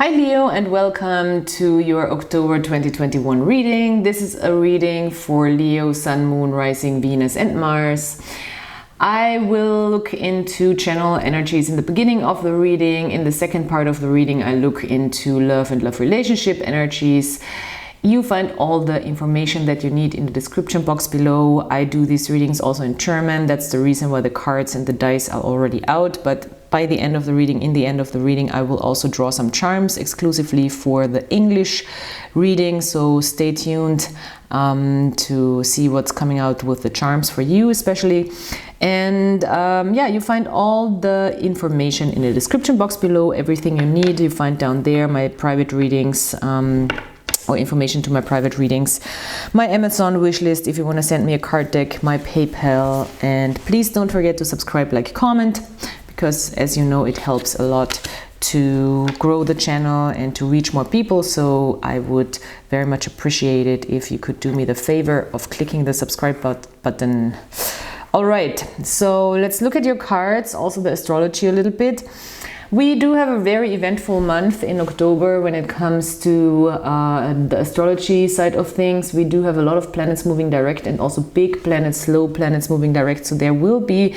Hi Leo, and welcome to your October 2021 reading. This is a reading for Leo, Sun, Moon, Rising, Venus and Mars. I will look into channel energies in the beginning of the reading. In the second part of the reading, I look into love and love relationship energies. You find all the information that you need in the description box below. I do these readings also in German. That's the reason why the cards and the dice are already out. But by the end of the reading, in the end of the reading, I will also draw some charms exclusively for the English reading. So stay tuned to see what's coming out with the charms for you especially. And yeah, you find all the information in the description box below. Everything you need, you find down there. My private readings, or information to my private readings, my Amazon wishlist if you want to send me a card deck, my PayPal, and please don't forget to subscribe, like, comment, because as you know, it helps a lot to grow the channel and to reach more people. So I would very much appreciate it if you could do me the favor of clicking the subscribe button. All right, so let's look at your cards, also the astrology a little bit. We do have a very eventful month in October when it comes to the astrology side of things. We do have a lot of planets moving direct and also big planets, slow planets moving direct. So there will be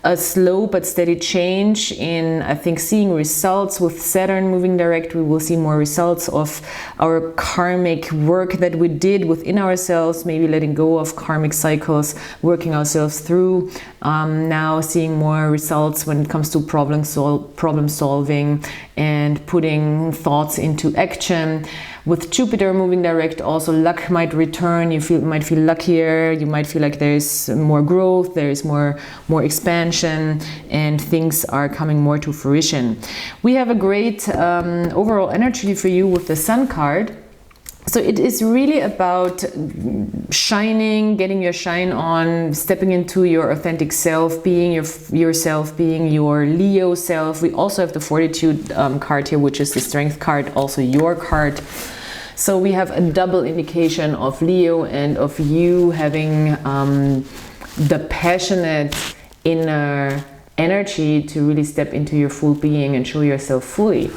a slow but steady change in, I think, seeing results. With Saturn moving direct, we will see more results of our karmic work that we did within ourselves, maybe letting go of karmic cycles, working ourselves through. Now seeing more results when it comes to problem solving and putting thoughts into action. With Jupiter moving direct, also luck might return. You might feel luckier. You might feel like there's more growth, there is more expansion, and things are coming more to fruition. We have a great overall energy for you with the Sun card. So it is really about shining, getting your shine on, stepping into your authentic self, being yourself, being your Leo self. We also have the Fortitude card here, which is the Strength card, also your card. So we have a double indication of Leo and of you having the passionate inner energy to really step into your full being and show yourself fully.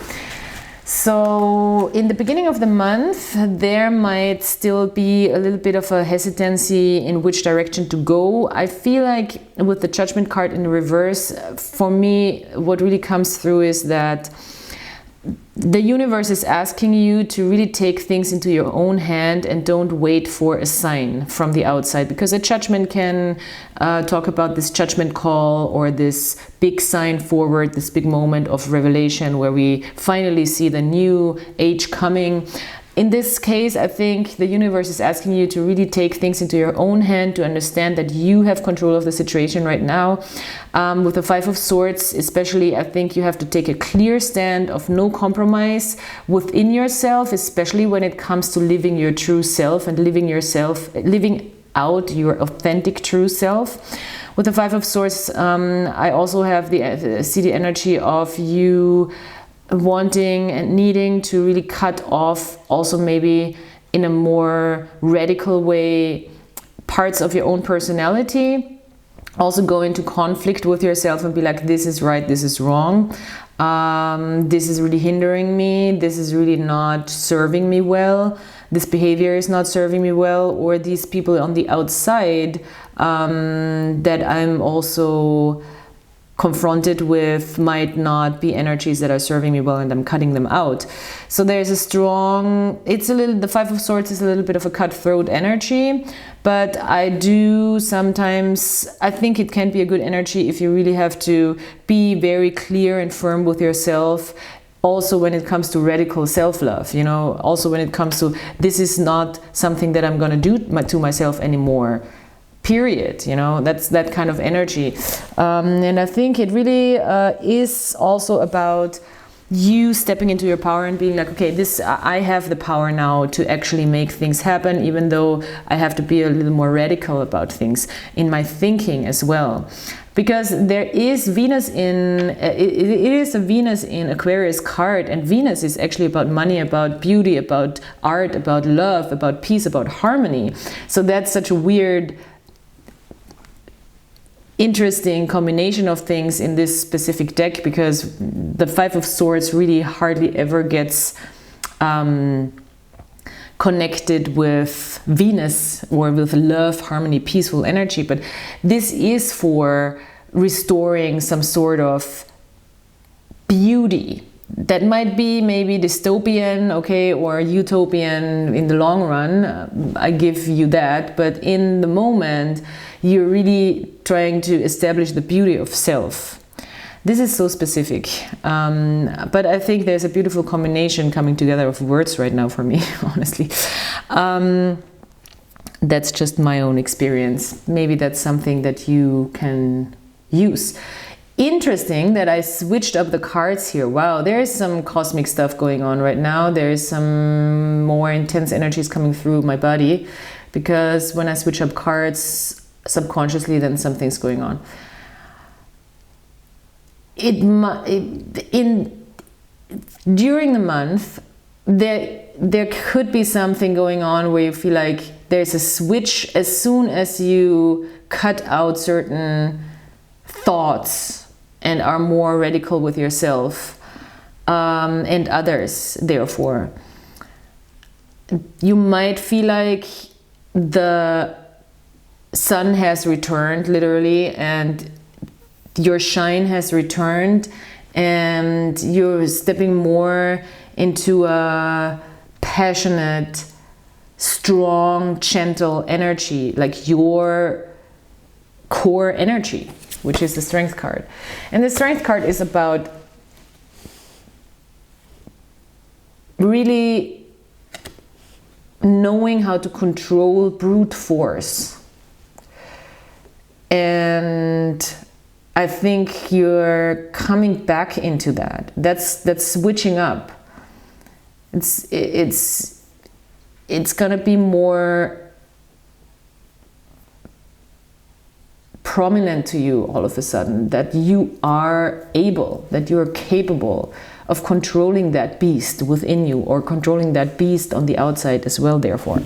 So in the beginning of the month, there might still be a little bit of a hesitancy in which direction to go. I feel like with the Judgment card in reverse, for me, what really comes through is that the universe is asking you to really take things into your own hand and don't wait for a sign from the outside, because a judgment can talk about this judgment call or this big sign forward, this big moment of revelation where we finally see the new age coming. In this case, I think the universe is asking you to really take things into your own hand, to understand that you have control of the situation right now. With the Five of Swords, especially, I think you have to take a clear stand of no compromise within yourself, especially when it comes to living your true self and living out your authentic true self. With the Five of Swords, I also have see the energy of you wanting and needing to really cut off, also maybe in a more radical way, parts of your own personality. Also go into conflict with yourself and be like, this is right, this is wrong. This is really hindering me. This is really not serving me well. This behavior is not serving me well. Or these people on the outside that I'm also confronted with might not be energies that are serving me well, and I'm cutting them out. So there's a strong, the Five of Swords is a little bit of a cutthroat energy, but I think it can be a good energy if you really have to be very clear and firm with yourself. Also when it comes to radical self-love, you know, also when it comes to, this is not something that I'm going to do to myself anymore. Period, you know, that's that kind of energy. And I think it really is also about you stepping into your power and being like, okay, I have the power now to actually make things happen, even though I have to be a little more radical about things in my thinking as well. Because there is Venus it is a Venus in Aquarius card, and Venus is actually about money, about beauty, about art, about love, about peace, about harmony. So that's such a weird interesting combination of things in this specific deck, because the Five of Swords really hardly ever gets connected with Venus or with love, harmony, peaceful energy. But this is for restoring some sort of beauty that might be maybe dystopian, okay, or utopian in the long run. I give you that. But in the moment, you're really trying to establish the beauty of self. This is so specific, but I think there's a beautiful combination coming together of words right now for me, honestly. That's just my own experience. Maybe that's something that you can use. Interesting that I switched up the cards here. Wow, there's some cosmic stuff going on right now. There's some more intense energies coming through my body, because when I switch up cards subconsciously, then something's going on. During the month, there could be something going on where you feel like there's a switch as soon as you cut out certain thoughts and are more radical with yourself and others. Therefore, you might feel like the sun has returned, literally, and your shine has returned, and you're stepping more into a passionate, strong, gentle energy, like your core energy, which is the Strength card. And the Strength card is about really knowing how to control brute force. And I think you're coming back into that. That's switching up. It's gonna be more prominent to you all of a sudden, that you are able, that you are capable of controlling that beast within you, or controlling that beast on the outside as well, therefore.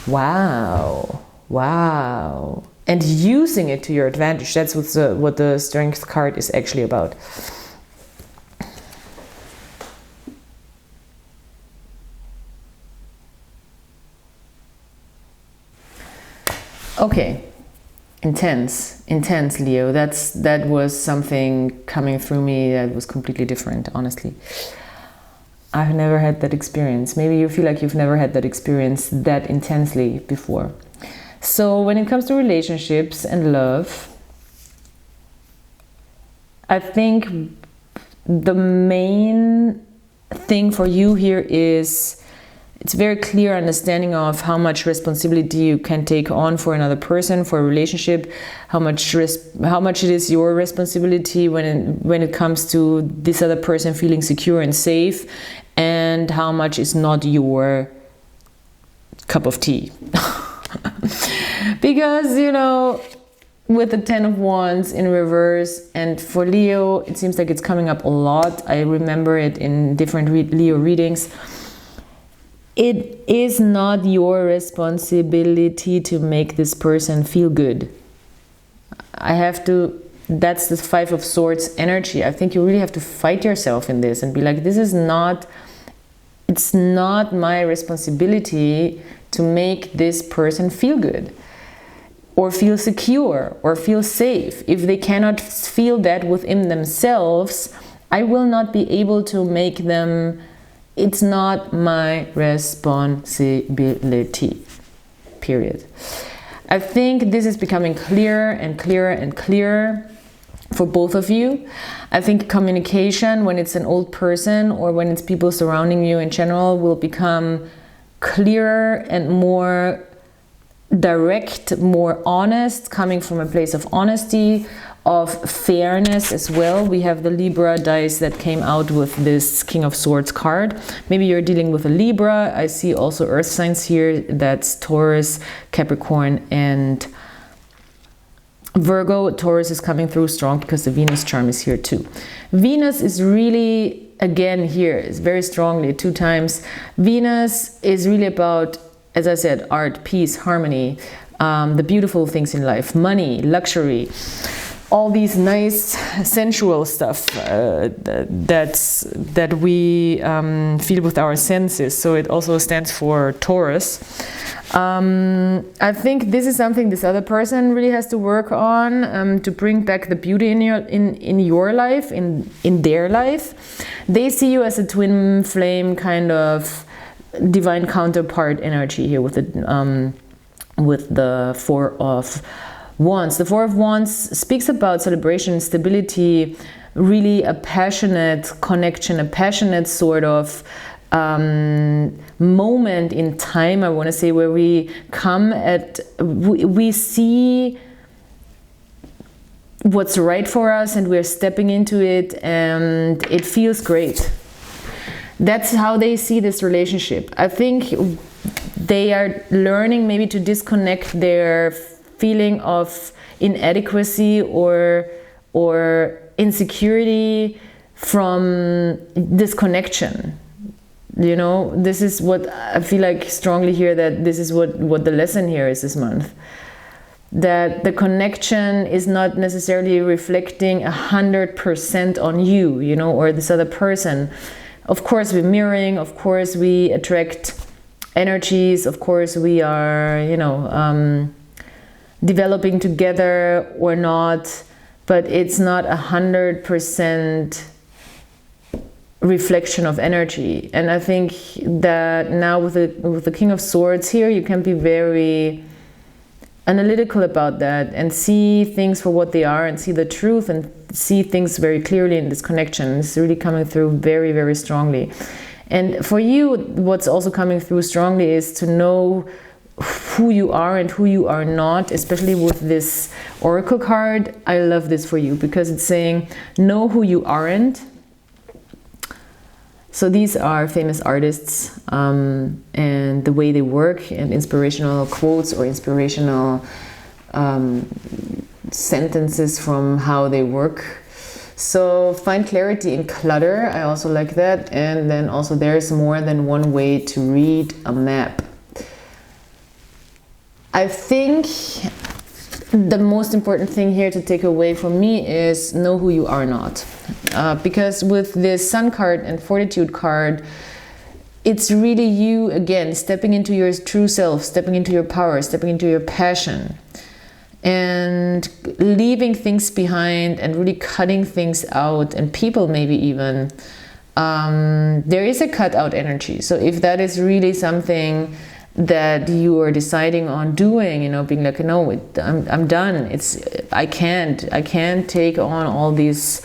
Wow. Wow. And using it to your advantage. That's what the Strength card is actually about. Okay, intense, Leo. That was something coming through me that was completely different, honestly. I've never had that experience. Maybe you feel like you've never had that experience that intensely before. So when it comes to relationships and love, I think the main thing for you here is it's very clear understanding of how much responsibility you can take on for another person, for a relationship, how much it is your responsibility when it comes to this other person feeling secure and safe, and how much is not your cup of tea. Because, you know, with the Ten of Wands in reverse, and for Leo, it seems like it's coming up a lot. I remember it in different Leo readings. It is not your responsibility to make this person feel good. That's the Five of Swords energy. I think you really have to fight yourself in this and be like, it's not my responsibility to make this person feel good, or feel secure, or feel safe. If they cannot feel that within themselves, I will not be able to make them. It's not my responsibility, period. I think this is becoming clearer and clearer and clearer for both of you. I think communication, when it's an old person or when it's people surrounding you in general, will become clearer and more direct, more honest, coming from a place of honesty, of fairness as well. We have the Libra dice that came out with this King of Swords card. Maybe you're dealing with a Libra. I see also earth signs here. That's Taurus, Capricorn, and Virgo. Taurus is coming through strong because the Venus charm is here too. Venus is really, again, here is very strongly 2 times. Venus is really about, as I said, art, peace, harmony, the beautiful things in life, money, luxury, all these nice sensual stuff that we feel with our senses. So it also stands for Taurus. I think this is something this other person really has to work on, to bring back the beauty in your life, in their life. They see you as a twin flame kind of divine counterpart energy here with the Four of Wands. The Four of Wands speaks about celebration, stability, really a passionate connection, a passionate sort of moment in time, I want to say, where we come at, we see what's right for us and we're stepping into it and it feels great. That's how they see this relationship. I think they are learning maybe to disconnect their feeling of inadequacy or insecurity from this connection. You know, this is what I feel like strongly here, that this is what the lesson here is this month. That the connection is not necessarily reflecting 100% on you, you know, or this other person. Of course we're mirroring, of course we attract energies, of course we are, you know, developing together or not, but it's not 100% reflection of energy. And I think that now with the King of Swords here, you can be very analytical about that and see things for what they are and see the truth and see things very clearly in this connection. It's really coming through very, very strongly. And for you, what's also coming through strongly is to know who you are and who you are not, especially with this oracle card. I love this for you because it's saying know who you aren't. So these are famous artists and the way they work and inspirational quotes or inspirational sentences from how they work. So find clarity in clutter. I also like that. And then also there's more than one way to read a map. I think the most important thing here to take away from me is know who you are not. Because with this Sun card and Fortitude card, it's really you, again, stepping into your true self, stepping into your power, stepping into your passion, and leaving things behind and really cutting things out, and people maybe even. There is a cutout energy. So if that is really something that you are deciding on doing, you know, being like, no, I'm done. I can't take on all this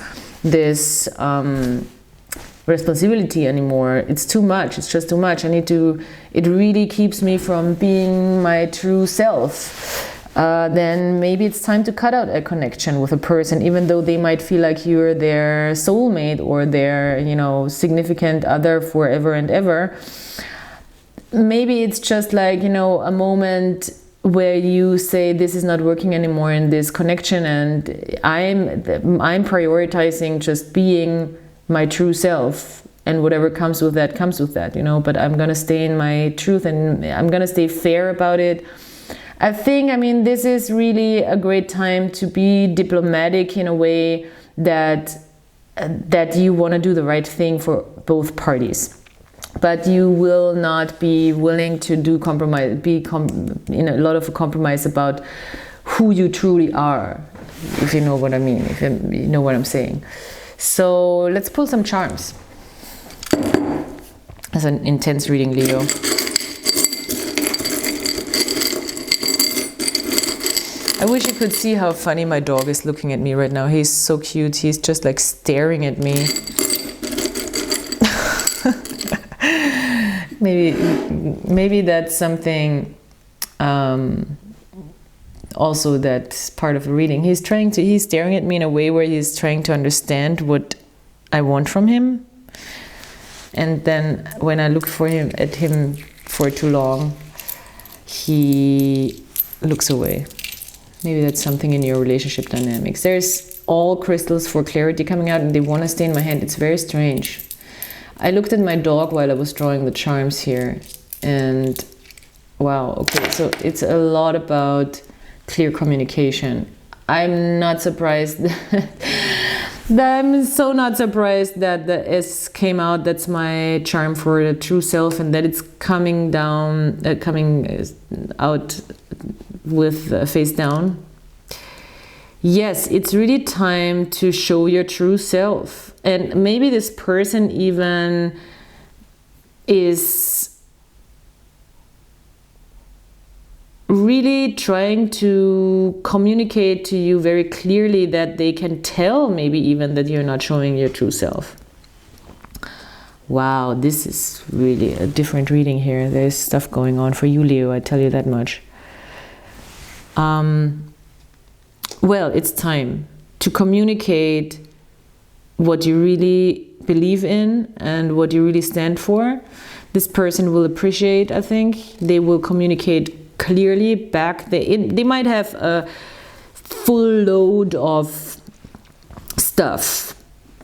responsibility anymore. It's too much. It's just too much. It really keeps me from being my true self. Then maybe it's time to cut out a connection with a person, even though they might feel like you're their soulmate or their, you know, significant other forever and ever. Maybe it's just like, you know, a moment where you say this is not working anymore in this connection, and I'm prioritizing just being my true self, and whatever comes with that, you know, but I'm gonna stay in my truth and I'm gonna stay fair about it. I think, I mean, this is really a great time to be diplomatic in a way that you want to do the right thing for both parties. But you will not be willing to do compromise, in a lot of compromise about who you truly are, if you know what I mean, if you know what I'm saying. So let's pull some charms. That's an intense reading, Leo. I wish you could see how funny my dog is looking at me right now. He's so cute. He's just like staring at me. Maybe that's something also that's part of the reading. He's staring at me in a way where he's trying to understand what I want from him. And then when I look at him for too long, he looks away. Maybe that's something in your relationship dynamics. There's all crystals for clarity coming out and they want to stay in my hand. It's very strange. I looked at my dog while I was drawing the charms here, and Wow, okay, so it's a lot about clear communication. I'm not surprised. I'm so not surprised that the S came out. That's my charm for the true self, and that it's coming down, coming out with face down. Yes, it's really time to show your true self. And maybe this person even is really trying to communicate to you very clearly that they can tell maybe even that you're not showing your true self. Wow, this is really a different reading here. There's stuff going on for you, Leo, I tell you that much. Well, it's time to communicate what you really believe in and what you really stand for. This person will appreciate, I think. They will communicate clearly back. They might have a full load of stuff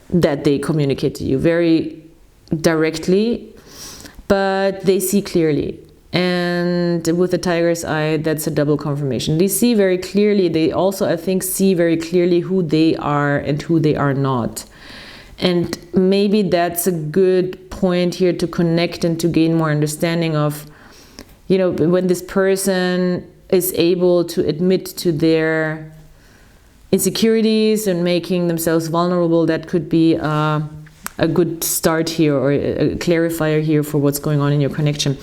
that they communicate to you very directly, but they see clearly. And with the tiger's eye, that's a double confirmation. They see very clearly. They also, I think, see very clearly who they are and who they are not. And maybe that's a good point here to connect and to gain more understanding of, you know, when this person is able to admit to their insecurities and making themselves vulnerable, that could be a good start here, or a clarifier here for what's going on in your connection.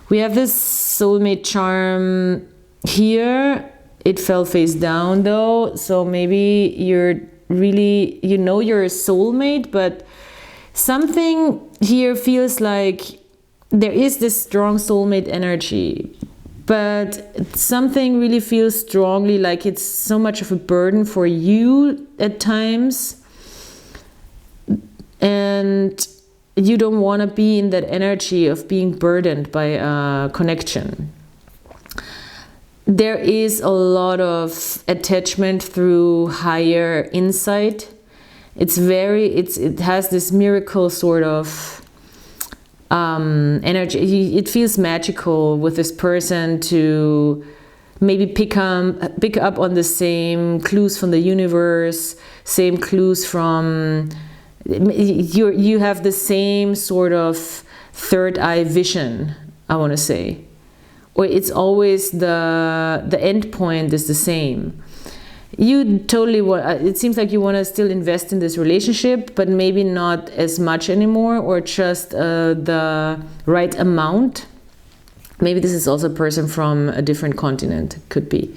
We have this soulmate charm here. It fell face down though, so maybe you're really, you know, you're a soulmate, but something here feels like there is this strong soulmate energy, but something really feels strongly like it's so much of a burden for you at times, and you don't want to be in that energy of being burdened by a connection. There is a lot of attachment through higher insight. It has this miracle sort of energy. It feels magical with this person to maybe pick up on the same clues from the universe, same clues from, you have the same sort of third eye vision, I want to say. Or it's always the end point is the same. You totally want, it seems like you want to still invest in this relationship, but maybe not as much anymore, or just the right amount. Maybe this is also a person from a different continent, could be,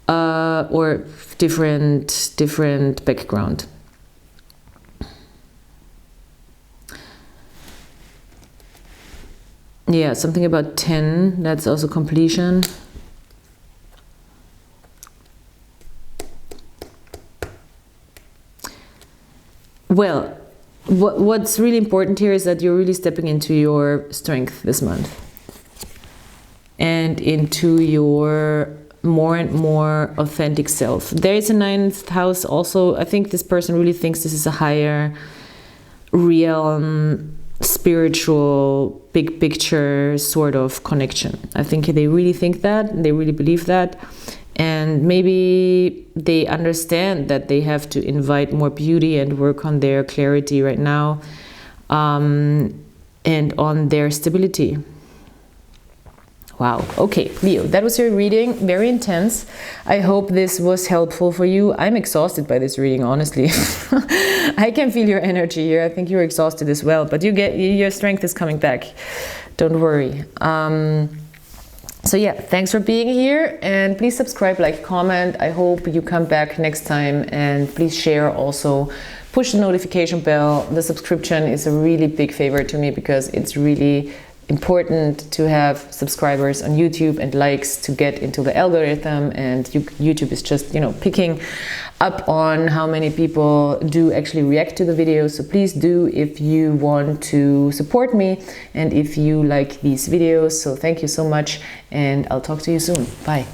or different background. Yeah, something about 10, that's also completion. Well, what's really important here is that you're really stepping into your strength this month. And into your more and more authentic self. There is a 9th house also. I think this person really thinks this is a higher realm, spiritual, big picture sort of connection. I think they really think that, they really believe that, and maybe they understand that they have to invite more beauty and work on their clarity right now, and on their stability. Wow. Okay, Leo, that was your reading. Very intense. I hope this was helpful for you. I'm exhausted by this reading, honestly. I can feel your energy here. I think you're exhausted as well, but your strength is coming back. Don't worry. So yeah, thanks for being here, and please subscribe, like, comment. I hope you come back next time, and please share also. Push the notification bell. The subscription is a really big favor to me, because it's really important to have subscribers on YouTube and likes to get into the algorithm, and YouTube is just, you know, picking up on how many people do actually react to the videos. So please do, if you want to support me and if you like these videos. So thank you so much, and I'll talk to you soon. Bye.